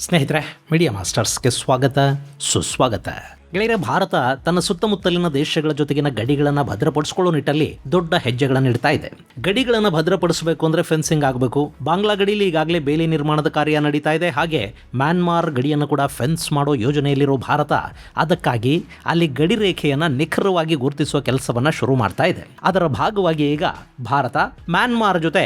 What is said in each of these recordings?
ಸ್ನೇಹಿತರೆ, ಮೀಡಿಯಾ ಮಾಸ್ಟರ್ಸ್ಗೆ ಸ್ವಾಗತ ಸುಸ್ವಾಗತ. ಗೆಳೆಯರೆ, ಭಾರತ ತನ್ನ ಸುತ್ತಮುತ್ತಲಿನ ದೇಶಗಳ ಜೊತೆಗಿನ ಗಡಿಗಳನ್ನು ಭದ್ರಪಡಿಸಿಕೊಳ್ಳೋ ನಿಟ್ಟಲ್ಲಿ ದೊಡ್ಡ ಹೆಜ್ಜೆಗಳನ್ನು ಇಡ್ತಾ ಇದೆ. ಗಡಿಗಳನ್ನು ಭದ್ರಪಡಿಸಬೇಕು ಅಂದ್ರೆ ಫೆನ್ಸಿಂಗ್ ಆಗಬೇಕು. ಬಾಂಗ್ಲಾ ಗಡಿಯಲ್ಲಿ ಈಗಾಗಲೇ ಬೇಲಿ ನಿರ್ಮಾಣದ ಕಾರ್ಯ ನಡೀತಾ ಇದೆ. ಹಾಗೆ ಮ್ಯಾನ್ಮಾರ್ ಗಡಿಯನ್ನು ಕೂಡ ಫೆನ್ಸ್ ಮಾಡೋ ಯೋಜನೆಯಲ್ಲಿರೋ ಭಾರತ ಅದಕ್ಕಾಗಿ ಅಲ್ಲಿ ಗಡಿ ರೇಖೆಯನ್ನು ನಿಖರವಾಗಿ ಗುರುತಿಸುವ ಕೆಲಸವನ್ನ ಶುರು ಮಾಡ್ತಾ ಇದೆ. ಅದರ ಭಾಗವಾಗಿ ಈಗ ಭಾರತ ಮ್ಯಾನ್ಮಾರ್ ಜೊತೆ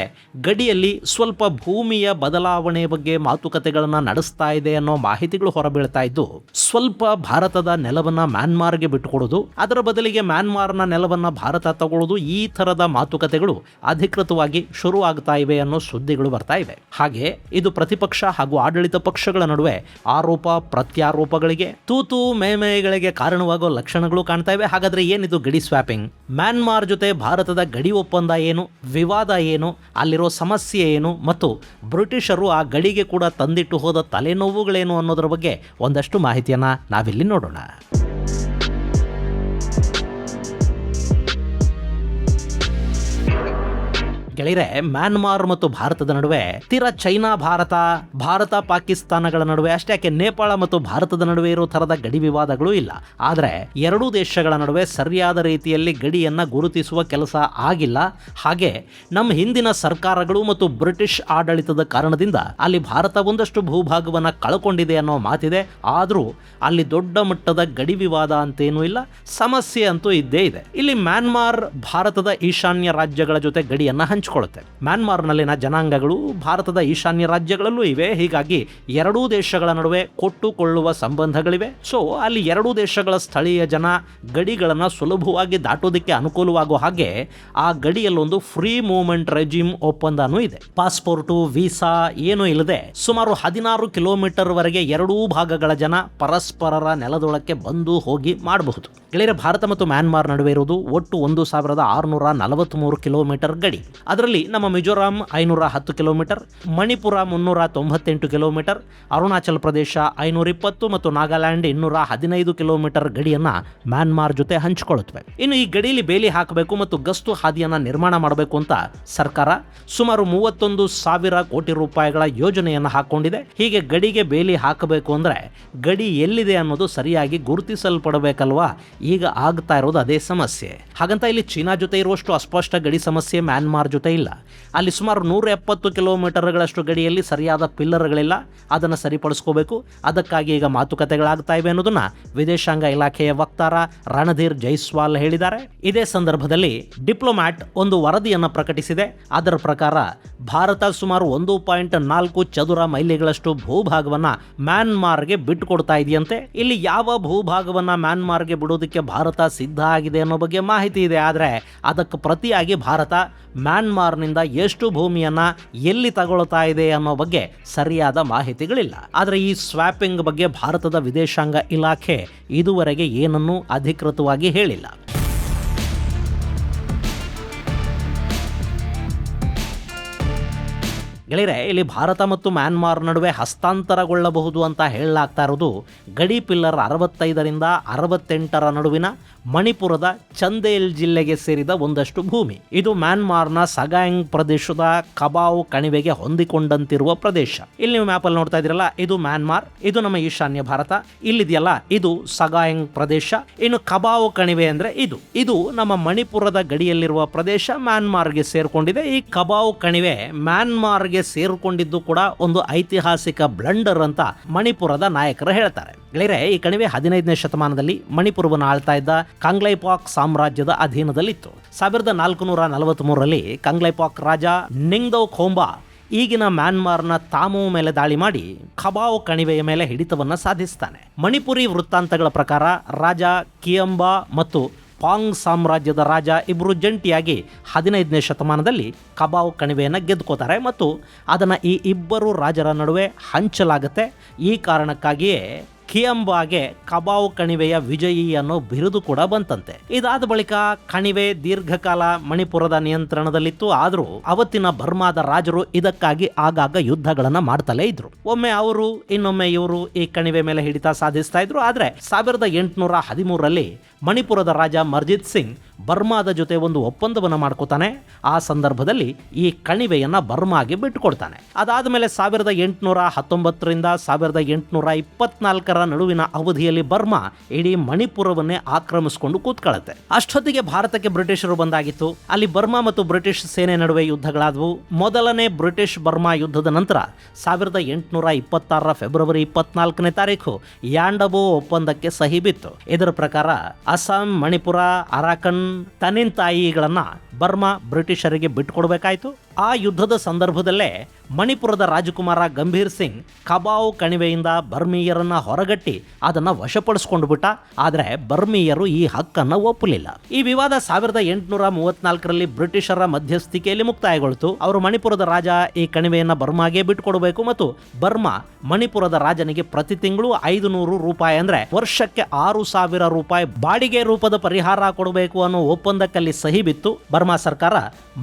ಗಡಿಯಲ್ಲಿ ಸ್ವಲ್ಪ ಭೂಮಿಯ ಬದಲಾವಣೆ ಬಗ್ಗೆ ಮಾತುಕತೆಗಳನ್ನು ನಡೆಸ್ತಾ ಇದೆ ಅನ್ನೋ ಮಾಹಿತಿಗಳು ಹೊರಬೀಳ್ತಾ ಇದ್ದು, ಸ್ವಲ್ಪ ಭಾರತದ ನೆಲವನ್ನ ಮ್ಯಾನ್ಮಾರ್ಗೆ ಬಿಟ್ಟುಕೊಡೋದು, ಅದರ ಬದಲಿಗೆ ಮ್ಯಾನ್ಮಾರ್ನ ನೆಲವನ್ನ ಭಾರತ ತಗೊಳ್ಳೋದು, ಈ ತರದ ಮಾತುಕತೆಗಳು ಅಧಿಕೃತವಾಗಿ ಶುರು ಆಗ್ತಾ ಇವೆ ಅನ್ನೋ ಸುದ್ದಿಗಳು ಬರ್ತಾ ಇವೆ. ಹಾಗೆ ಇದು ಪ್ರತಿಪಕ್ಷ ಹಾಗೂ ಆಡಳಿತ ಪಕ್ಷಗಳ ನಡುವೆ ಆರೋಪ ಪ್ರತ್ಯಾರೋಪಗಳಿಗೆ, ತೂತು ಮೇಮೆಗಳಿಗೆ ಕಾರಣವಾಗೋ ಲಕ್ಷಣಗಳು ಕಾಣ್ತಾ ಇವೆ. ಹಾಗಾದ್ರೆ ಏನಿದು ಗಡಿ ಸ್ವ್ಯಾಪಿಂಗ್? ಮ್ಯಾನ್ಮಾರ್ ಜೊತೆ ಭಾರತದ ಗಡಿ ಒಪ್ಪಂದ ಏನು, ವಿವಾದ ಏನು, ಅಲ್ಲಿರೋ ಸಮಸ್ಯೆ ಏನು, ಮತ್ತು ಬ್ರಿಟಿಷರು ಆ ಗಡಿಗೆ ಕೂಡ ತಂದಿಟ್ಟು ಹೋದ ತಲೆನೋವುಗಳೇನು ಅನ್ನೋದ್ರ ಬಗ್ಗೆ ಒಂದಷ್ಟು ಮಾಹಿತಿಯನ್ನ ನಾವಿಲ್ಲಿ ನೋಡೋಣ. ಗೆಳೆಯರೆ, ಮ್ಯಾನ್ಮಾರ್ ಮತ್ತು ಭಾರತದ ನಡುವೆ ತೀರಾ ಚೈನಾ ಭಾರತ ಪಾಕಿಸ್ತಾನಗಳ ನಡುವೆ ಅಷ್ಟೇ ಯಾಕೆ ನೇಪಾಳ ಮತ್ತು ಭಾರತದ ನಡುವೆ ಇರೋ ಥರದ ಗಡಿ ವಿವಾದಗಳು ಇಲ್ಲ. ಆದರೆ ಎರಡೂ ದೇಶಗಳ ನಡುವೆ ಸರಿಯಾದ ರೀತಿಯಲ್ಲಿ ಗಡಿಯನ್ನು ಗುರುತಿಸುವ ಕೆಲಸ ಆಗಿಲ್ಲ. ಹಾಗೆ ನಮ್ಮ ಹಿಂದಿನ ಸರ್ಕಾರಗಳು ಮತ್ತು ಬ್ರಿಟಿಷ್ ಆಡಳಿತದ ಕಾರಣದಿಂದ ಅಲ್ಲಿ ಭಾರತ ಒಂದಷ್ಟು ಭೂಭಾಗವನ್ನು ಕಳ್ಕೊಂಡಿದೆ ಅನ್ನೋ ಮಾತಿದೆ. ಆದರೂ ಅಲ್ಲಿ ದೊಡ್ಡ ಮಟ್ಟದ ಗಡಿ ವಿವಾದ ಅಂತೇನೂ ಇಲ್ಲ, ಸಮಸ್ಯೆ ಅಂತೂ ಇದ್ದೇ ಇದೆ. ಇಲ್ಲಿ ಮ್ಯಾನ್ಮಾರ್ ಭಾರತದ ಈಶಾನ್ಯ ರಾಜ್ಯಗಳ ಜೊತೆ ಗಡಿಯನ್ನು ಹಂಚಿಕೊಳ್ಳುತ್ತೆ. ಮ್ಯಾನ್ಮಾರ್ನಲ್ಲಿನ ಜನಾಂಗಗಳು ಭಾರತದ ಈಶಾನ್ಯ ರಾಜ್ಯಗಳಲ್ಲೂ ಇವೆ. ಹೀಗಾಗಿ ಎರಡೂ ದೇಶಗಳ ನಡುವೆ ಕೊಟ್ಟುಕೊಳ್ಳುವ ಸಂಬಂಧಗಳಿವೆ. ಸೊ ಅಲ್ಲಿ ಎರಡೂ ದೇಶಗಳ ಸ್ಥಳೀಯ ಜನ ಗಡಿಗಳನ್ನು ಸುಲಭವಾಗಿ ದಾಟೋದಕ್ಕೆ ಅನುಕೂಲವಾಗೋ ಹಾಗೆ ಆ ಗಡಿಯಲ್ಲೊಂದು ಫ್ರೀ ಮೂವ್ಮೆಂಟ್ ರೆಜಿಮ್ ಒಪ್ಪಂದನೂ ಇದೆ. ಪಾಸ್ಪೋರ್ಟು, ವೀಸಾ ಏನೂ ಇಲ್ಲದೆ ಸುಮಾರು 16 ಕಿಲೋಮೀಟರ್ ವರೆಗೆ ಎರಡೂ ಭಾಗಗಳ ಜನ ಪರಸ್ಪರರ ನೆಲದೊಳಕ್ಕೆ ಬಂದು ಹೋಗಿ ಮಾಡಬಹುದು. ಗೆಳೆಯರೆ, ಭಾರತ ಮತ್ತು ಮ್ಯಾನ್ಮಾರ್ ನಡುವೆ ಇರುವುದು ಒಟ್ಟು 1643 ಕಿಲೋಮೀಟರ್ ಗಡಿ. ಅದರಲ್ಲಿ ನಮ್ಮ ಮಿಜೋರಾಂ 510 ಕಿಲೋಮೀಟರ್, ಮಣಿಪುರ 398 ಕಿಲೋಮೀಟರ್, ಅರುಣಾಚಲ ಪ್ರದೇಶ 520 ಮತ್ತು ನಾಗಾಲ್ಯಾಂಡ್ 215 ಕಿಲೋಮೀಟರ್ ಗಡಿಯನ್ನ ಮ್ಯಾನ್ಮಾರ್ ಜೊತೆ ಹಂಚಿಕೊಳ್ಳುತ್ತವೆ. ಇನ್ನು ಈ ಗಡಿಯಲ್ಲಿ ಬೇಲಿ ಹಾಕಬೇಕು ಮತ್ತು ಗಸ್ತು ಹಾದಿಯನ್ನ ನಿರ್ಮಾಣ ಮಾಡಬೇಕು ಅಂತ ಸರ್ಕಾರ ಸುಮಾರು 31,000 ಕೋಟಿ ರೂಪಾಯಿಗಳ ಯೋಜನೆಯನ್ನು ಹಾಕೊಂಡಿದೆ. ಹೀಗೆ ಗಡಿಗೆ ಬೇಲಿ ಹಾಕಬೇಕು ಅಂದ್ರೆ ಗಡಿ ಎಲ್ಲಿದೆ ಅನ್ನೋದು ಸರಿಯಾಗಿ ಗುರುತಿಸಲ್ಪಡಬೇಕಲ್ವಾ? ಈಗ ಆಗ್ತಾ ಇರೋದು ಅದೇ ಸಮಸ್ಯೆ. ಹಾಗಂತ ಇಲ್ಲಿ ಚೀನಾ ಜೊತೆ ಇರುವಷ್ಟು ಅಸ್ಪಷ್ಟ ಗಡಿ ಸಮಸ್ಯೆ ಮ್ಯಾನ್ಮಾರ್ ಜೊತೆ ಇಲ್ಲ. ಅಲ್ಲಿ ಸುಮಾರು 170 ಕಿಲೋಮೀಟರ್ಗಳಷ್ಟು ಗಡಿಯಲ್ಲಿ ಸರಿಯಾದ ಪಿಲ್ಲರ್ಗಳಿಲ್ಲ. ಅದನ್ನು ಸರಿಪಡಿಸ್ಕೋಬೇಕು. ಅದಕ್ಕಾಗಿ ಈಗ ಮಾತುಕತೆಗಳಾಗ್ತಾ ಇವೆ ಅನ್ನೋದನ್ನ ವಿದೇಶಾಂಗ ಇಲಾಖೆಯ ವಕ್ತಾರ ರಣಧೀರ್ ಜೈಸ್ವಾಲ್ ಹೇಳಿದ್ದಾರೆ. ಇದೇ ಸಂದರ್ಭದಲ್ಲಿ ಡಿಪ್ಲೊಮ್ಯಾಟ್ ಒಂದು ವರದಿಯನ್ನು ಪ್ರಕಟಿಸಿದೆ. ಅದರ ಪ್ರಕಾರ ಭಾರತ ಸುಮಾರು 1.4 ಚದುರ ಮೈಲಿಗಳಷ್ಟು ಭೂಭಾಗವನ್ನ ಮ್ಯಾನ್ಮಾರ್ಗೆ ಬಿಟ್ಟುಕೊಡ್ತಾ ಇದೆಯಂತೆ. ಇಲ್ಲಿ ಯಾವ ಭೂಭಾಗವನ್ನ ಮ್ಯಾನ್ಮಾರ್ಗೆ ಬಿಡೋದಕ್ಕೆ ಭಾರತ ಸಿದ್ಧ ಆಗಿದೆ ಅನ್ನೋ ಬಗ್ಗೆ ಮಾಹಿತಿ ಇದೆ. ಆದರೆ ಅದಕ್ಕೆ ಪ್ರತಿಯಾಗಿ ಭಾರತ ಮ್ಯಾನ್ಮಾರ್ನಿಂದ ಎಷ್ಟು ಭೂಮಿಯನ್ನ ಎಲ್ಲಿ ತಗೊಳ್ತಾ ಇದೆ ಅನ್ನೋ ಬಗ್ಗೆ ಸರಿಯಾದ ಮಾಹಿತಿಗಳಿಲ್ಲ. ಆದರೆ ಈ ಸ್ವ್ಯಾಪಿಂಗ್ ಬಗ್ಗೆ ಭಾರತದ ವಿದೇಶಾಂಗ ಇಲಾಖೆ ಇದುವರೆಗೆ ಏನನ್ನೂ ಅಧಿಕೃತವಾಗಿ ಹೇಳಿಲ್ಲ. ಗೆಳೆಯರೆ, ಇಲ್ಲಿ ಭಾರತ ಮತ್ತು ಮ್ಯಾನ್ಮಾರ್ ನಡುವೆ ಹಸ್ತಾಂತರಗೊಳ್ಳಬಹುದು ಅಂತ ಹೇಳಲಾಗ್ತಾ ಇರೋದು ಗಡಿ ಪಿಲ್ಲರ್ 65ರಿಂದ 68 ನಡುವಿನ ಮಣಿಪುರದ ಚಂದೇಲ್ ಜಿಲ್ಲೆಗೆ ಸೇರಿದ ಒಂದಷ್ಟು ಭೂಮಿ. ಇದು ಮ್ಯಾನ್ಮಾರ್ನ ಸಗಾಯಿಂಗ್ ಪ್ರದೇಶದ ಕಬಾವ್ ಕಣಿವೆಗೆ ಹೊಂದಿಕೊಂಡಂತಿರುವ ಪ್ರದೇಶ. ಇಲ್ಲಿ ನೀವು ಮ್ಯಾಪಲ್ಲಿ ನೋಡ್ತಾ ಇದ್ದೀರಲ್ಲ, ಇದು ಮ್ಯಾನ್ಮಾರ್, ಇದು ನಮ್ಮ ಈಶಾನ್ಯ ಭಾರತ. ಇಲ್ಲಿದೆಯಲ್ಲ, ಇದು ಸಗಾಯಿಂಗ್ ಪ್ರದೇಶ. ಇನ್ನು ಕಬಾವ್ ಕಣಿವೆ ಅಂದ್ರೆ ಇದು ನಮ್ಮ ಮಣಿಪುರದ ಗಡಿಯಲ್ಲಿರುವ ಪ್ರದೇಶ ಮ್ಯಾನ್ಮಾರ್ಗೆ ಸೇರ್ಕೊಂಡಿದೆ. ಈ ಕಬಾವ್ ಕಣಿವೆ ಮ್ಯಾನ್ಮಾರ್ಗೆ ಸೇರಿಕೊಂಡಿದ್ದು ಕೂಡ ಒಂದು ಐತಿಹಾಸಿಕ ಬ್ಲಂಡರ್ ಅಂತ ಮಣಿಪುರದ ನಾಯಕರು ಹೇಳ್ತಾರೆ. ಗೆಳೆಯರೆ, ಈ ಕಣಿವೆ 15ನೇ ಶತಮಾನದಲ್ಲಿ ಮಣಿಪುರವನ್ನು ಆಳ್ತಾ ಇದ್ದ ಕಂಗ್ಲೈಪಾಕ್ ಸಾಮ್ರಾಜ್ಯದ ಅಧೀನದಲ್ಲಿತ್ತು. 1443ರಲ್ಲಿ ಕಂಗ್ಲೈಪಾಕ್ ರಾಜ ನಿಂಗ್ದೌ ಖೋಂಬಾ ಈಗಿನ ಮ್ಯಾನ್ಮಾರ್ನ ತಾಮು ಮೇಲೆ ದಾಳಿ ಮಾಡಿ ಖಬಾವ್ ಕಣಿವೆಯ ಮೇಲೆ ಹಿಡಿತವನ್ನು ಸಾಧಿಸ್ತಾನೆ. ಮಣಿಪುರಿ ವೃತ್ತಾಂತಗಳ ಪ್ರಕಾರ ರಾಜ ಕಿಯಂಬಾ ಮತ್ತು ಪಾಂಗ್ ಸಾಮ್ರಾಜ್ಯದ ರಾಜ ಇಬ್ಬರು ಜಂಟಿಯಾಗಿ 15ನೇ ಶತಮಾನದಲ್ಲಿ ಕಬಾವ್ ಕಣಿವೆಯನ್ನು ಗೆದ್ದುಕೋತಾರೆ ಮತ್ತು ಅದನ್ನು ಈ ಇಬ್ಬರು ರಾಜರ ನಡುವೆ ಹಂಚಲಾಗುತ್ತೆ. ಈ ಕಾರಣಕ್ಕಾಗಿಯೇ ಕಿಯಂಬಾಗೆ ಕಬಾವ್ ಕಣಿವೆಯ ವಿಜಯಿ ಅನ್ನೋ ಬಿರುದು ಕೂಡ ಬಂತಂತೆ. ಇದಾದ ಬಳಿಕ ಕಣಿವೆ ದೀರ್ಘಕಾಲ ಮಣಿಪುರದ ನಿಯಂತ್ರಣದಲ್ಲಿತ್ತು. ಆದರೂ ಅವತ್ತಿನ ಬರ್ಮಾದ ರಾಜರು ಇದಕ್ಕಾಗಿ ಆಗಾಗ ಯುದ್ಧಗಳನ್ನ ಮಾಡ್ತಲೇ ಇದ್ರು. ಒಮ್ಮೆ ಅವರು ಇನ್ನೊಮ್ಮೆ ಇವರು ಈ ಕಣಿವೆ ಮೇಲೆ ಹಿಡಿತ ಸಾಧಿಸ್ತಾ ಇದ್ರು. ಆದ್ರೆ 1813ರಲ್ಲಿ ಮಣಿಪುರದ ರಾಜ ಮರ್ಜಿತ್ ಸಿಂಗ್ ಬರ್ಮಾದ ಜೊತೆ ಒಂದು ಒಪ್ಪಂದವನ್ನು ಮಾಡ್ಕೋತಾನೆ. ಆ ಸಂದರ್ಭದಲ್ಲಿ ಈ ಕಣಿವೆಯನ್ನ ಬರ್ಮಾಗೆ ಬಿಟ್ಟುಕೊಡ್ತಾನೆ. ಅದಾದ ಮೇಲೆ 1819ರಿಂದ 1824 ನಡುವಿನ ಅವಧಿಯಲ್ಲಿ ಬರ್ಮಾ ಇಡೀ ಮಣಿಪುರವನ್ನೇ ಆಕ್ರಮಿಸಿಕೊಂಡು ಕೂತ್ಕೊಳ್ಳುತ್ತೆ. ಅಷ್ಟೊತ್ತಿಗೆ ಭಾರತಕ್ಕೆ ಬ್ರಿಟಿಷರು ಬಂದಾಗಿತ್ತು. ಅಲ್ಲಿ ಬರ್ಮಾ ಮತ್ತು ಬ್ರಿಟಿಷ್ ಸೇನೆ ನಡುವೆ ಯುದ್ಧಗಳಾದವು. ಮೊದಲನೇ ಬ್ರಿಟಿಷ್ ಬರ್ಮಾ ಯುದ್ಧದ ನಂತರ 1826 ಫೆಬ್ರವರಿ 24ನೇ ತಾರೀಕು ಯಾಂಡಬೋ ಒಪ್ಪಂದಕ್ಕೆ ಸಹಿ ಬಿತ್ತು. ಇದರ ಪ್ರಕಾರ ಅಸ್ಸಾಂ, ಮಣಿಪುರ, ಅರಾಕನ್, ತನಿನ್ತಾಯಿಗಳನ್ನ ಬರ್ಮಾ ಬ್ರಿಟಿಷರಿಗೆ ಬಿಟ್ಟುಕೊಡ್ಬೇಕಾಯ್ತು. ಆ ಯುದ್ಧದ ಸಂದರ್ಭದಲ್ಲೇ ಮಣಿಪುರದ ರಾಜಕುಮಾರ ಗಂಭೀರ್ ಸಿಂಗ್ ಕಬಾವ್ ಕಣಿವೆಯಿಂದ ಬರ್ಮೀಯರನ್ನ ಹೊರಗಟ್ಟಿ ಅದನ್ನ ವಶಪಡಿಸಿಕೊಂಡು ಬಿಟ್ಟ. ಆದರೆ ಬರ್ಮೀಯರು ಈ ಹಕ್ಕನ್ನು ಒಪ್ಪಲಿಲ್ಲ. ಈ ವಿವಾದ 1834ರಲ್ಲಿ ಬ್ರಿಟಿಷರ ಮಧ್ಯಸ್ಥಿಕೆಯಲ್ಲಿ ಮುಕ್ತಾಯಗೊಳ್ತು. ಅವರು ಮಣಿಪುರದ ರಾಜ ಈ ಕಣಿವೆಯನ್ನ ಬರ್ಮಾಗೆ ಬಿಟ್ಟುಕೊಡಬೇಕು ಮತ್ತು ಬರ್ಮಾ ಮಣಿಪುರದ ರಾಜನಿಗೆ ಪ್ರತಿ ತಿಂಗಳು 500 ರೂಪಾಯಿ ಅಂದ್ರೆ ವರ್ಷಕ್ಕೆ 6,000 ರೂಪಾಯಿ ಬಾಡಿಗೆ ರೂಪದ ಪರಿಹಾರ ಕೊಡಬೇಕು ಅನ್ನೋ ಒಪ್ಪಂದಕ್ಕಲ್ಲಿ ಸಹಿ ಬಿತ್ತು. ಬರ್ಮಾ ಸರ್ಕಾರ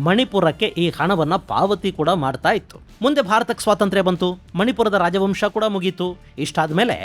ಮಣಿಪುರಕ್ಕೆ ಈ ಹಣವನ್ನ ಪಾವತಿ ಕೂಡ ಮಾಡ್ತಾ ಇತ್ತು. ಮುಂದೆ ಭಾರತಕ್ಕೆ ಸ್ವಾತಂತ್ರ್ಯ ಬಂತು. ಮಣಿಪುರದ ರಾಜವಂಶ ಕೂಡ ಮುಗೀತು. ಇಷ್ಟಾದ ಮೇಲೆ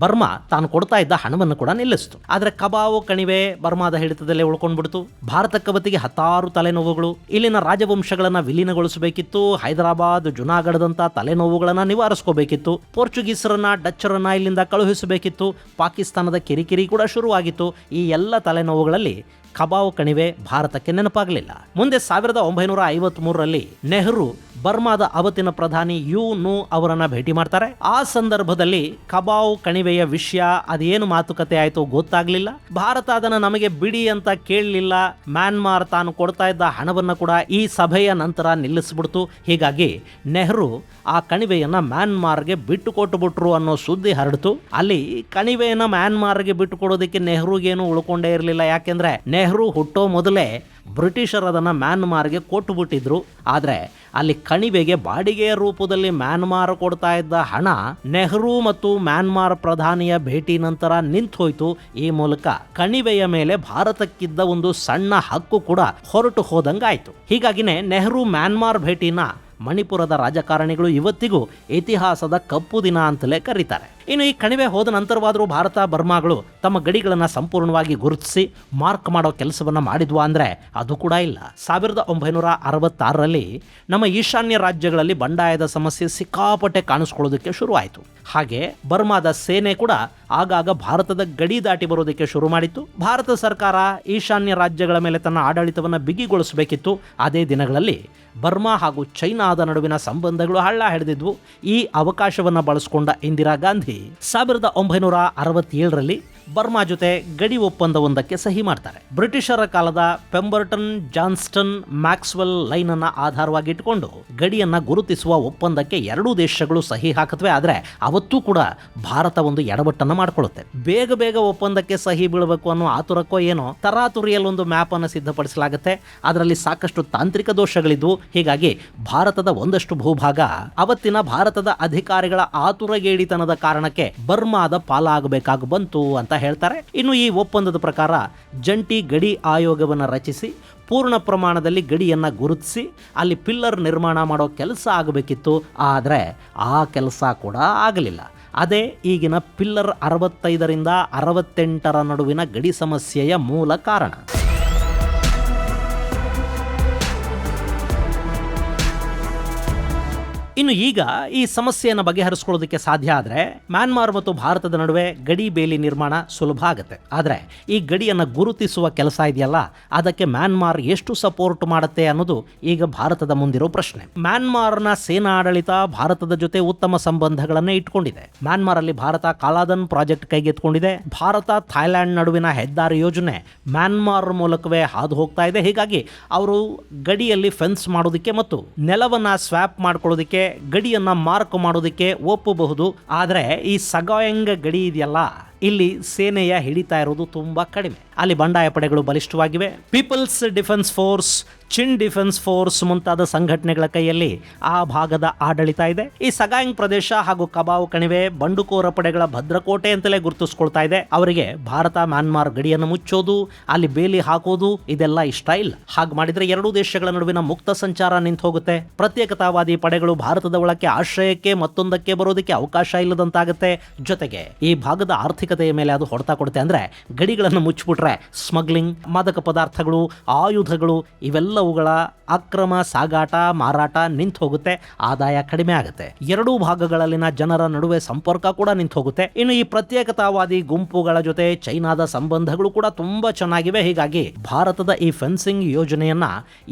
ಬರ್ಮಾ ತಾನು ಕೊಡ್ತಾ ಇದ್ದ ಹಣವನ್ನು ಕೂಡ ನಿಲ್ಲಿಸಿತು. ಆದರೆ ಕಬಾವು ಕಣಿವೆ ಬರ್ಮಾದ ಹಿಡಿತದಲ್ಲೇ ಉಳ್ಕೊಂಡ್ಬಿಡ್ತು. ಭಾರತಕ್ಕೆ ಹತ್ತಾರು ತಲೆನೋವುಗಳು. ಇಲ್ಲಿನ ರಾಜವಂಶಗಳನ್ನ ವಿಲೀನಗೊಳಿಸಬೇಕಿತ್ತು. ಹೈದರಾಬಾದ್, ಜುನಾಗಢದಂತ ತಲೆನೋವುಗಳನ್ನ ನಿವಾರಿಸ್ಕೋಬೇಕಿತ್ತು. ಪೋರ್ಚುಗೀಸರನ್ನ, ಡಚ್ಚರನ್ನ ಇಲ್ಲಿಂದ ಕಳುಹಿಸಬೇಕಿತ್ತು. ಪಾಕಿಸ್ತಾನದ ಕಿರಿಕಿರಿ ಕೂಡ ಶುರುವಾಗಿತ್ತು. ಈ ಎಲ್ಲ ತಲೆನೋವುಗಳಲ್ಲಿ ಕಬಾವ್ ಕಣಿವೆ ಭಾರತಕ್ಕೆ ನೆನಪಾಗಲಿಲ್ಲ. ಮುಂದೆ 1953ರಲ್ಲಿ ನೆಹರು ಬರ್ಮಾದ ಅವತ್ತಿನ ಪ್ರಧಾನಿ ಯು ನೂ ಅವರನ್ನ ಭೇಟಿ ಮಾಡ್ತಾರೆ. ಆ ಸಂದರ್ಭದಲ್ಲಿ ಕಬಾವ್ ಕಣಿವೆಯ ವಿಷಯ ಅದೇನು ಮಾತುಕತೆ ಆಯಿತು ಗೊತ್ತಾಗ್ಲಿಲ್ಲ. ಭಾರತ ಅದನ್ನು ನಮಗೆ ಬಿಡಿ ಅಂತ ಕೇಳಲಿಲ್ಲ. ಮ್ಯಾನ್ಮಾರ್ ತಾನು ಕೊಡ್ತಾ ಇದ್ದ ಹಣವನ್ನು ಕೂಡ ಈ ಸಭೆಯ ನಂತರ ನಿಲ್ಲಿಸ್ಬಿಡ್ತು. ಹೀಗಾಗಿ ನೆಹರು ಆ ಕಣಿವೆಯನ್ನ ಮ್ಯಾನ್ಮಾರ್ಗೆ ಬಿಟ್ಟು ಕೊಟ್ಟುಬಿಟ್ರು ಅನ್ನೋ ಸುದ್ದಿ ಹರಡಿತು. ಅಲ್ಲಿ ಕಣಿವೆಯನ್ನ ಮ್ಯಾನ್ಮಾರ್ಗೆ ಬಿಟ್ಟು ಕೊಡೋದಕ್ಕೆ ನೆಹರುಗೇನು ಉಳ್ಕೊಂಡೇ ಇರಲಿಲ್ಲ. ಯಾಕೆಂದ್ರೆ ನೆಹರು ಹುಟ್ಟೋ ಮೊದಲೇ ಬ್ರಿಟಿಷರ್ ಅದನ್ನು ಮ್ಯಾನ್ಮಾರ್ಗೆ ಕೊಟ್ಟು ಬಿಟ್ಟಿದ್ರು. ಆದರೆ ಅಲ್ಲಿ ಕಣಿವೆಗೆ ಬಾಡಿಗೆಯ ರೂಪದಲ್ಲಿ ಮ್ಯಾನ್ಮಾರ್ ಕೊಡ್ತಾ ಇದ್ದ ಹಣ ನೆಹರು ಮತ್ತು ಮ್ಯಾನ್ಮಾರ್ ಪ್ರಧಾನಿಯ ಭೇಟಿ ನಂತರ ನಿಂತು ಹೋಯಿತು. ಈ ಮೂಲಕ ಕಣಿವೆಯ ಮೇಲೆ ಭಾರತಕ್ಕಿದ್ದ ಒಂದು ಸಣ್ಣ ಹಕ್ಕು ಕೂಡ ಹೊರಟು ಹೋದಂಗಾಯ್ತು. ಹೀಗಾಗಿನೇ ನೆಹರು ಮ್ಯಾನ್ಮಾರ್ ಭೇಟಿನ ಮಣಿಪುರದ ರಾಜಕಾರಣಿಗಳು ಇವತ್ತಿಗೂ ಇತಿಹಾಸದ ಕಪ್ಪು ದಿನ ಅಂತಲೇ ಕರೀತಾರೆ. ಇನ್ನು ಈ ಕಣಿವೆ ಹೋದ ನಂತರವಾದರೂ ಭಾರತ ಬರ್ಮಾಗಳು ತಮ್ಮ ಗಡಿಗಳನ್ನು ಸಂಪೂರ್ಣವಾಗಿ ಗುರುತಿಸಿ ಮಾರ್ಕ್ ಮಾಡೋ ಕೆಲಸವನ್ನು ಮಾಡಿದ್ವಾ ಅಂದರೆ ಅದು ಕೂಡ ಇಲ್ಲ. 1966ರಲ್ಲಿ ನಮ್ಮ ಈಶಾನ್ಯ ರಾಜ್ಯಗಳಲ್ಲಿ ಬಂಡಾಯದ ಸಮಸ್ಯೆ ಸಿಕ್ಕಾಪಟ್ಟೆ ಕಾಣಿಸ್ಕೊಳ್ಳೋದಕ್ಕೆ ಶುರುವಾಯಿತು. ಹಾಗೆ ಬರ್ಮಾದ ಸೇನೆ ಕೂಡ ಆಗಾಗ ಭಾರತದ ಗಡಿ ದಾಟಿ ಬರೋದಕ್ಕೆ ಶುರು ಮಾಡಿತ್ತು. ಭಾರತ ಸರ್ಕಾರ ಈಶಾನ್ಯ ರಾಜ್ಯಗಳ ಮೇಲೆ ತನ್ನ ಆಡಳಿತವನ್ನು ಬಿಗಿಗೊಳಿಸಬೇಕಿತ್ತು. ಅದೇ ದಿನಗಳಲ್ಲಿ ಬರ್ಮಾ ಹಾಗೂ ಚೈನಾದ ನಡುವಿನ ಸಂಬಂಧಗಳು ಹಳ್ಳ ಹಿಡಿದಿದ್ವು. ಈ ಅವಕಾಶವನ್ನು ಬಳಸಿಕೊಂಡ ಇಂದಿರಾ ಗಾಂಧಿ 1967ರಲ್ಲಿ ಬರ್ಮಾ ಜೊತೆ ಗಡಿ ಒಪ್ಪಂದವೊಂದಕ್ಕೆ ಸಹಿ ಮಾಡ್ತಾರೆ. ಬ್ರಿಟಿಷರ ಕಾಲದ ಪೆಂಬರ್ಟನ್ ಜಾನ್ಸ್ಟನ್ ಮ್ಯಾಕ್ಸ್ವೆಲ್ ಲೈನ್ ಅನ್ನ ಆಧಾರವಾಗಿ ಇಟ್ಟುಕೊಂಡು ಗಡಿಯನ್ನ ಗುರುತಿಸುವ ಒಪ್ಪಂದಕ್ಕೆ ಎರಡೂ ದೇಶಗಳು ಸಹಿ ಹಾಕತ್ವೆ. ಆದರೆ ಅವತ್ತೂ ಕೂಡ ಭಾರತ ಒಂದು ಎಡವಟ್ಟನ್ನು ಮಾಡ್ಕೊಳ್ಳುತ್ತೆ. ಬೇಗ ಬೇಗ ಒಪ್ಪಂದಕ್ಕೆ ಸಹಿ ಬೀಳಬೇಕು ಅನ್ನೋ ಆತುರಕ್ಕೋ ಏನೋ ತರಾತುರಿಯಲ್ಲಿ ಒಂದು ಮ್ಯಾಪ್ ಅನ್ನು ಸಿದ್ಧಪಡಿಸಲಾಗುತ್ತೆ. ಅದರಲ್ಲಿ ಸಾಕಷ್ಟು ತಾಂತ್ರಿಕ ದೋಷಗಳಿದ್ವು. ಹೀಗಾಗಿ ಭಾರತದ ಒಂದಷ್ಟು ಭೂಭಾಗ ಅವತ್ತಿನ ಭಾರತದ ಅಧಿಕಾರಿಗಳ ಆತುರಗೇಡಿತನದ ಕಾರಣಕ್ಕೆ ಬರ್ಮಾದ ಪಾಲಾಗಬೇಕಾಗಿ ಬಂತು ಅಂತ ಹೇಳ್ತಾರೆ. ಇನ್ನು ಈ ಒಪ್ಪಂದದ ಪ್ರಕಾರ ಜಂಟಿ ಗಡಿ ಆಯೋಗವನ್ನು ರಚಿಸಿ ಪೂರ್ಣ ಪ್ರಮಾಣದಲ್ಲಿ ಗಡಿಯನ್ನು ಗುರುತಿಸಿ ಅಲ್ಲಿ ಪಿಲ್ಲರ್ ನಿರ್ಮಾಣ ಮಾಡೋ ಕೆಲಸ ಆಗಬೇಕಿತ್ತು. ಆದರೆ ಆ ಕೆಲಸ ಕೂಡ ಆಗಲಿಲ್ಲ. ಅದೇ ಈಗಿನ ಪಿಲ್ಲರ್ 65ರಿಂದ 68 ನಡುವಿನ ಗಡಿ ಸಮಸ್ಯೆಯ ಮೂಲ ಕಾರಣ. ಇನ್ನು ಈಗ ಈ ಸಮಸ್ಯೆಯನ್ನು ಬಗೆಹರಿಸಿಕೊಳ್ಳೋದಕ್ಕೆ ಸಾಧ್ಯ ಆದರೆ ಮ್ಯಾನ್ಮಾರ್ ಮತ್ತು ಭಾರತದ ನಡುವೆ ಗಡಿ ಬೇಲಿ ನಿರ್ಮಾಣ ಸುಲಭ ಆಗುತ್ತೆ. ಆದರೆ ಈ ಗಡಿಯನ್ನು ಗುರುತಿಸುವ ಕೆಲಸ ಇದೆಯಲ್ಲ, ಅದಕ್ಕೆ ಮ್ಯಾನ್ಮಾರ್ ಎಷ್ಟು ಸಪೋರ್ಟ್ ಮಾಡುತ್ತೆ ಅನ್ನೋದು ಈಗ ಭಾರತದ ಮುಂದಿರೋ ಪ್ರಶ್ನೆ. ಮ್ಯಾನ್ಮಾರ್ನ ಸೇನಾ ಆಡಳಿತ ಭಾರತದ ಜೊತೆ ಉತ್ತಮ ಸಂಬಂಧಗಳನ್ನೇ ಇಟ್ಕೊಂಡಿದೆ. ಮ್ಯಾನ್ಮಾರ್ ಅಲ್ಲಿ ಭಾರತ ಕಾಲಾದನ್ ಪ್ರಾಜೆಕ್ಟ್ ಕೈಗೆತ್ಕೊಂಡಿದೆ. ಭಾರತ ಥಾಯ್ಲ್ಯಾಂಡ್ ನಡುವಿನ ಹೆದ್ದಾರಿ ಯೋಜನೆ ಮ್ಯಾನ್ಮಾರ್ ಮೂಲಕವೇ ಹಾದು ಹೋಗ್ತಾ ಇದೆ. ಹೀಗಾಗಿ ಅವರು ಗಡಿಯಲ್ಲಿ ಫೆನ್ಸ್ ಮಾಡೋದಕ್ಕೆ ಮತ್ತು ನೆಲವನ್ನ ಸ್ವ್ಯಾಪ್ ಮಾಡ್ಕೊಳ್ಳೋದಕ್ಕೆ, ಗಡಿಯನ್ನ ಮಾರ್ಕ್ ಮಾಡೋದಕ್ಕೆ ಒಪ್ಪಬಹುದು. ಆದರೆ ಈ ಸಗಾಯಂಗ್ ಗಡಿ ಇದೆಯಲ್ಲ, ಇಲ್ಲಿ ಸೇನೆಯ ಹಿಡಿತಾ ಇರೋದು ತುಂಬಾ ಕಡಿಮೆ. ಅಲ್ಲಿ ಬಂಡಾಯ ಪಡೆಗಳು ಬಲಿಷ್ಠವಾಗಿವೆ. ಪೀಪಲ್ಸ್ ಡಿಫೆನ್ಸ್ ಫೋರ್ಸ್, ಚಿನ್ ಡಿಫೆನ್ಸ್ ಫೋರ್ಸ್ ಮುಂತಾದ ಸಂಘಟನೆಗಳ ಕೈಯಲ್ಲಿ ಆ ಭಾಗದ ಆಡಳಿತ ಇದೆ. ಈ ಸಗಾಯಿಂಗ್ ಪ್ರದೇಶ ಹಾಗೂ ಕಬಾವ್ ಕಣಿವೆ ಬಂಡುಕೋರ ಪಡೆಗಳ ಭದ್ರಕೋಟೆ ಅಂತಲೇ ಗುರುತಿಸ್ಕೊಳ್ತಾ ಇದೆ. ಅವರಿಗೆ ಭಾರತ ಮ್ಯಾನ್ಮಾರ್ ಗಡಿಯನ್ನು ಮುಚ್ಚೋದು, ಅಲ್ಲಿ ಬೇಲಿ ಹಾಕೋದು ಇದೆಲ್ಲ ಇಷ್ಟ ಇಲ್ಲ. ಹಾಗೆ ಮಾಡಿದ್ರೆ ಎರಡೂ ದೇಶಗಳ ನಡುವಿನ ಮುಕ್ತ ಸಂಚಾರ ನಿಂತು ಹೋಗುತ್ತೆ. ಪ್ರತ್ಯೇಕತಾವಾದಿ ಪಡೆಗಳು ಭಾರತದ ಒಳಕ್ಕೆ ಆಶ್ರಯಕ್ಕೆ ಮತ್ತೊಂದಕ್ಕೆ ಬರೋದಕ್ಕೆ ಅವಕಾಶ ಇಲ್ಲದಂತಾಗುತ್ತೆ. ಜೊತೆಗೆ ಈ ಭಾಗದ ಆರ್ಥಿಕ ನಾಗರಿಕತೆಯ ಮೇಲೆ ಅದು ಹೊಡೆತ ಕೊಡುತ್ತೆ. ಅಂದರೆ ಗಡಿಗಳನ್ನು ಮುಚ್ಚಿಬಿಟ್ರೆ ಸ್ಮಗ್ಲಿಂಗ್, ಮಾದಕ ಪದಾರ್ಥಗಳು, ಆಯುಧಗಳು ಇವೆಲ್ಲವುಗಳ ಅಕ್ರಮ ಸಾಗಾಟ, ಮಾರಾಟ ನಿಂತು ಹೋಗುತ್ತೆ, ಆದಾಯ ಕಡಿಮೆ ಆಗುತ್ತೆ. ಎರಡೂ ಭಾಗಗಳಲ್ಲಿನ ಜನರ ನಡುವೆ ಸಂಪರ್ಕ ಕೂಡ ನಿಂತು ಹೋಗುತ್ತೆ. ಇನ್ನು ಈ ಪ್ರತ್ಯೇಕತಾವಾದಿ ಗುಂಪುಗಳ ಜೊತೆ ಚೈನಾದ ಸಂಬಂಧಗಳು ಕೂಡ ತುಂಬಾ ಚೆನ್ನಾಗಿವೆ. ಹೀಗಾಗಿ ಭಾರತದ ಈ ಫೆನ್ಸಿಂಗ್ ಯೋಜನೆಯನ್ನ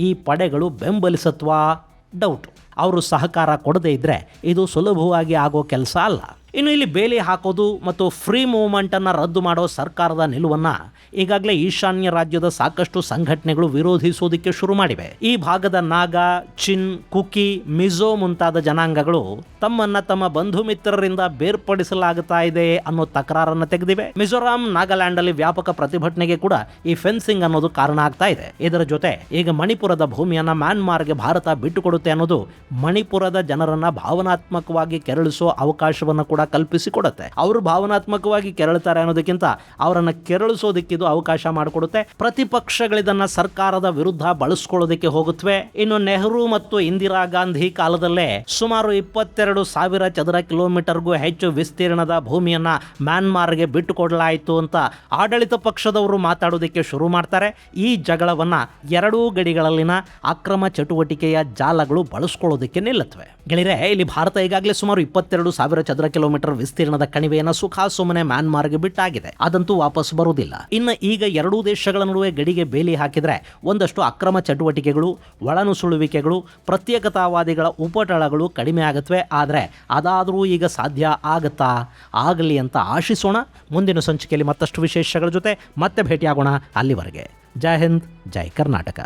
ಈ ಪಡೆಗಳು ಬೆಂಬಲಿಸತ್ವಾ? ಡೌಟ್. ಅವರು ಸಹಕಾರ ಕೊಡದೇ ಇದ್ರೆ ಇದು ಸುಲಭವಾಗಿ ಆಗೋ ಕೆಲಸ ಅಲ್ಲ. ಇನ್ನು ಇಲ್ಲಿ ಬೇಲಿ ಹಾಕೋದು ಮತ್ತು ಫ್ರೀ ಮೂವ್ಮೆಂಟನ್ನು ರದ್ದು ಮಾಡೋ ಸರ್ಕಾರದ ನಿಲುವನ್ನು ಈಗಾಗಲೇ ಈಶಾನ್ಯ ರಾಜ್ಯದ ಸಾಕಷ್ಟು ಸಂಘಟನೆಗಳು ವಿರೋಧಿಸುವುದಕ್ಕೆ ಶುರು ಮಾಡಿವೆ. ಈ ಭಾಗದ ನಾಗಾ, ಚಿನ್, ಕುಕಿ, ಮಿಜೋ ಮುಂತಾದ ಜನಾಂಗಗಳು ತಮ್ಮ ಬಂಧು ಮಿತ್ರರಿಂದ ಬೇರ್ಪಡಿಸಲಾಗುತ್ತಾ ಇದೆ ಅನ್ನೋ ತಕರಾರನ್ನು ತೆಗೆದಿವೆ. ಮಿಜೋರಾಂ, ನಾಗಾಲ್ಯಾಂಡ್ ಅಲ್ಲಿ ವ್ಯಾಪಕ ಪ್ರತಿಭಟನೆಗೆ ಕೂಡ ಈ ಫೆನ್ಸಿಂಗ್ ಅನ್ನೋದು ಕಾರಣ ಆಗ್ತಾ ಇದೆ. ಇದರ ಜೊತೆ ಈಗ ಮಣಿಪುರದ ಭೂಮಿಯನ್ನ ಮ್ಯಾನ್ಮಾರ್ಗೆ ಭಾರತ ಬಿಟ್ಟುಕೊಡುತ್ತೆ ಅನ್ನೋದು ಮಣಿಪುರದ ಜನರನ್ನ ಭಾವನಾತ್ಮಕವಾಗಿ ಕೆರಳಿಸೋ ಅವಕಾಶವನ್ನು ಕೂಡ ಕಲ್ಪಿಸಿಕೊಡುತ್ತೆ. ಅವರು ಭಾವನಾತ್ಮಕವಾಗಿ ಕೆರಳುತ್ತಾರೆ ಅನ್ನೋದಕ್ಕಿಂತ ಅವರನ್ನು ಕೆರಳಿಸೋದಕ್ಕೆ ಇದು ಅವಕಾಶ ಮಾಡಿಕೊಡುತ್ತೆ. ಪ್ರತಿಪಕ್ಷಗಳಿದನ್ನ ಸರ್ಕಾರದ ವಿರುದ್ಧ ಬಳಸ್ಕೊಳ್ಳೋದಕ್ಕೆ ಹೋಗುತ್ತವೆ. ಇನ್ನು ನೆಹರು ಮತ್ತು ಇಂದಿರಾ ಗಾಂಧಿ ಕಾಲದಲ್ಲೇ ಸುಮಾರು 22,000 ಚದರ ಕಿಲೋಮೀಟರ್ಗೂ ಹೆಚ್ಚು ವಿಸ್ತೀರ್ಣದ ಭೂಮಿಯನ್ನ ಮ್ಯಾನ್ಮಾರ್ಗೆ ಬಿಟ್ಟುಕೊಡಲಾಯಿತು ಅಂತ ಆಡಳಿತ ಪಕ್ಷದವರು ಮಾತಾಡೋದಕ್ಕೆ ಶುರು ಮಾಡ್ತಾರೆ. ಈ ಜಗಳವನ್ನ ಎರಡೂ ಗಡಿಗಳಲ್ಲಿನ ಅಕ್ರಮ ಚಟುವಟಿಕೆಯ ಜಾಲಗಳು ಬಳಸ್ಕೊಳ್ಳೋದಕ್ಕೆ ನಿಲ್ಲುತ್ತವೆ. ಗೆಳೆಯರೆ, ಇಲ್ಲಿ ಭಾರತ ಈಗಾಗಲೇ ಸುಮಾರು 22,000 ಚದರ ಕಿಲೋಮೀಟರ್ ವಿಸ್ತೀರ್ಣದ ಕಣಿವೆಯನ್ನು ಸುಮ್ಮನೆ ಮ್ಯಾನ್ಮಾರ್ಗೆ ಬಿಟ್ಟಾಗಿದೆ. ಅದಂತೂ ವಾಪಸ್ ಬರುವುದಿಲ್ಲ. ಇನ್ನು ಈಗ ಎರಡೂ ದೇಶಗಳ ನಡುವೆ ಗಡಿಗೆ ಬೇಲಿ ಹಾಕಿದ್ರೆ ಒಂದಷ್ಟು ಅಕ್ರಮ ಚಟುವಟಿಕೆಗಳು, ಒಳನುಸುಳುವಿಕೆಗಳು, ಪ್ರತ್ಯೇಕತಾವಾದಿಗಳ ಉಪಟಳಗಳು ಕಡಿಮೆ ಆಗುತ್ತವೆ. ಆದರೆ ಅದಾದರೂ ಈಗ ಸಾಧ್ಯ ಆಗುತ್ತಾ? ಆಗಲಿ ಅಂತ ಆಶಿಸೋಣ. ಮುಂದಿನ ಸಂಚಿಕೆಯಲ್ಲಿ ಮತ್ತಷ್ಟು ವಿಶೇಷಗಳ ಜೊತೆ ಮತ್ತೆ ಭೇಟಿಯಾಗೋಣ. ಅಲ್ಲಿವರೆಗೆ ಜೈ ಹಿಂದ್, ಜೈ ಕರ್ನಾಟಕ.